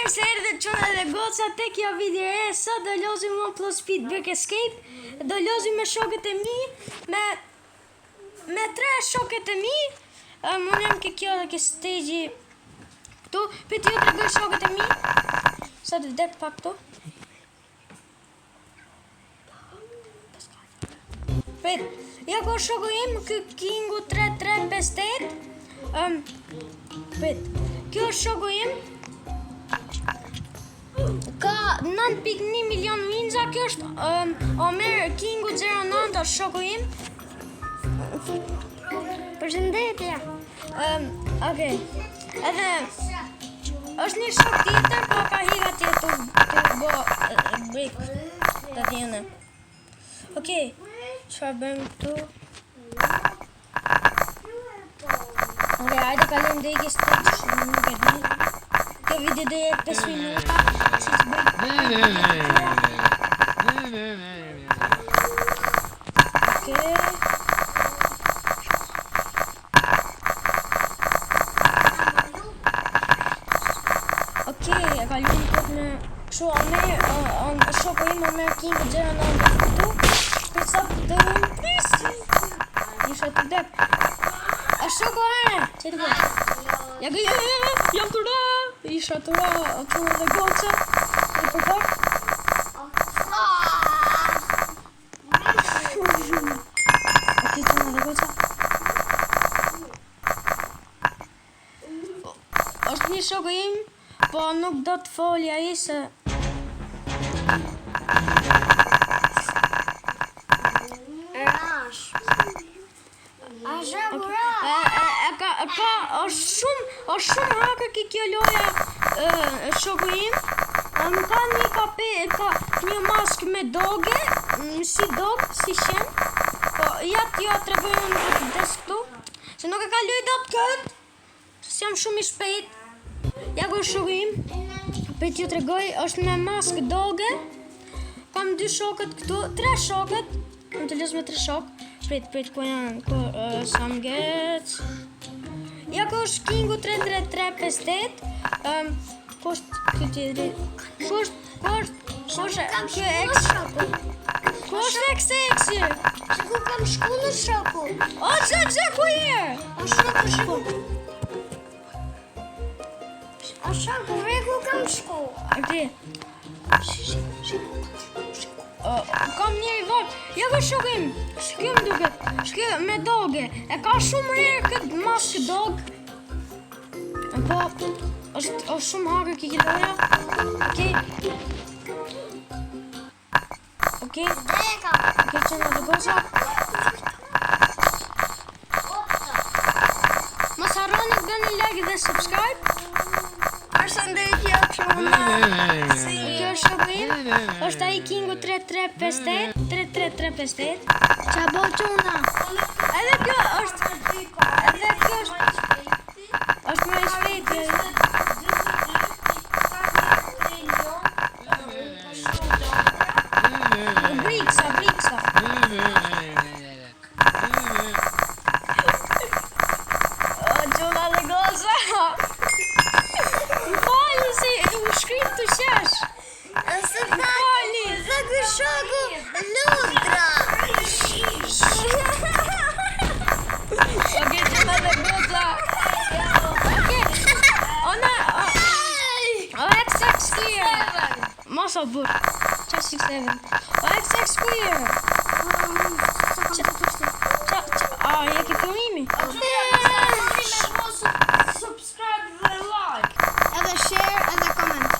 Mirë se erdhe çuna dhe goca tek kjo video e sot do lozim One Plus Speed Brick Escape. Do lozim me shokët e mi, me 3 shokët e mi. Unë jam ke kjo dhe ke stage këtu. Piti ju tregoj shokët e mi. Sa të vdek pak këtu. Prit, ja ko shoku im, ky Kingu 3358. Prit, kjo është shoku im. Ka 9.1 milion winza, kjo është Omer Kingu 09 është shoku im. Përshëndetje. Okej. Edhe është një shok tjetër, po ka higa tjetër të bo brick të tjene. Okej, çfarë bëjmë këtu? Okej, hajde kalojmë dhe iki stage, nuk e di. Kjo video do jetë 5 minuta. Okej, e kalojmë këtë në kështu shoku im Omer Kingu 09 këtu. Për sa të prisi. Isha të dek. A shoko hare, që të bërë? Jam të ra. Isha të ra, çuna dhe goca. E përkak. Okej, çuna dhe goca. Është një shoku im, po nuk do të folja ai se është shumë hacker kjo loja shoku im. Ka një një mask me doge, si dog, si shen. Po ja tregojmë në des këtu, se nuk e kaloj dot kët, se jam shumë i shpejt. Ja ku shoku im, për t'ju tregoj, është me mask doge. Kam 2 shokët këtu, 3 shokët, më të lëz me 3 shokë. Prit, ku janë, Samgec. Ja ku është Kingu 3358. Ku është kjo tjetëri? Ku është XX? Se ku kam shku në shoku? O, që ku je? O shoku. O shoku, re ku kam shku? Ati. Kam njëri vot. Ja ku shoku im. Shkjo më duket. Shkjo me doge. E ka shumë rrë këtë mask dog. Po, është shumë hacker ki loja. Okej. Okej, që në dhe goza. Mos harroni të bëni like dhe subscribe. Përshëndetje çuna. Kjo është shoku im. Është ai Kingu 3358. Qa bo çuna? Edhe kjo është më e shpejtë. Briksa. O, gjuna dhe goza. Më fali si u shkrim të shesh. Se fali, se ky shoku lundra. Okej, gjuna dhe goza. O XX Clear. Mos o bur. Qa 67. O XX Clear. A, je ke filmimi? Subscribe dhe like. Edhe share, edhe comment.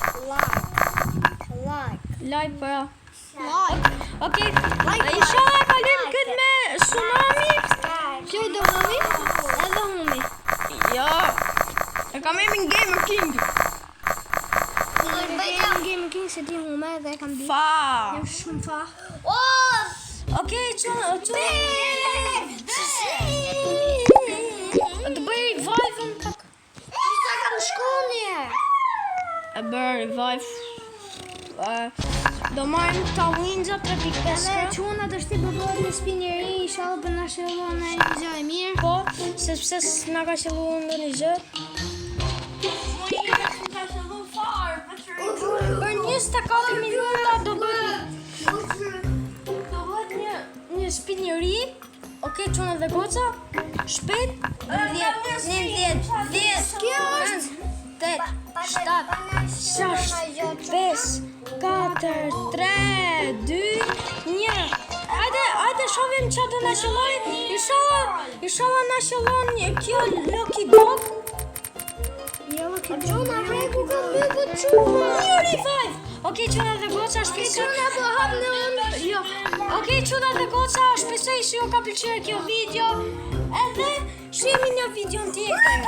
Like para. Okej, Like. inshallah kalim këtë me tsunami. Kjo do humi? Edhe humi. Jo. E kam emin Gamer King. Jam Game King se ti hume dhe kam di. Fa. Jam shumë fa. Okej, çuna. Të bëj revive-ën pak. Sa kam shku nje? E bërë revive. Do marrim ta Winza 3.5. Edhe çuna të shti bëbërë në spinjeri, inshallah për në shëllon në një gjë e mirë. Po, sepse s'na ka qëllu në një gjë. Ka qëllu farë, Për 24 minuta do bëhet një spinjeri. Okej, çuna dhe goca. Shpejt. 10, 10, 8, 7, 6, 5, 4, 3, 2, 1. Hajde shohim çfarë do na shëlloj. Inshallah na shëllon kjo Lucky Dog. Çuna rregu ka mbyllë çuna. Njëri 5. Okej, çuna dhe goca, shpresoj. Çuna po hap në unë. Jo. Okej, çuna dhe goca, shpresoj se ju ka pëlqyer kjo video. Edhe shihemi në videon tjetër.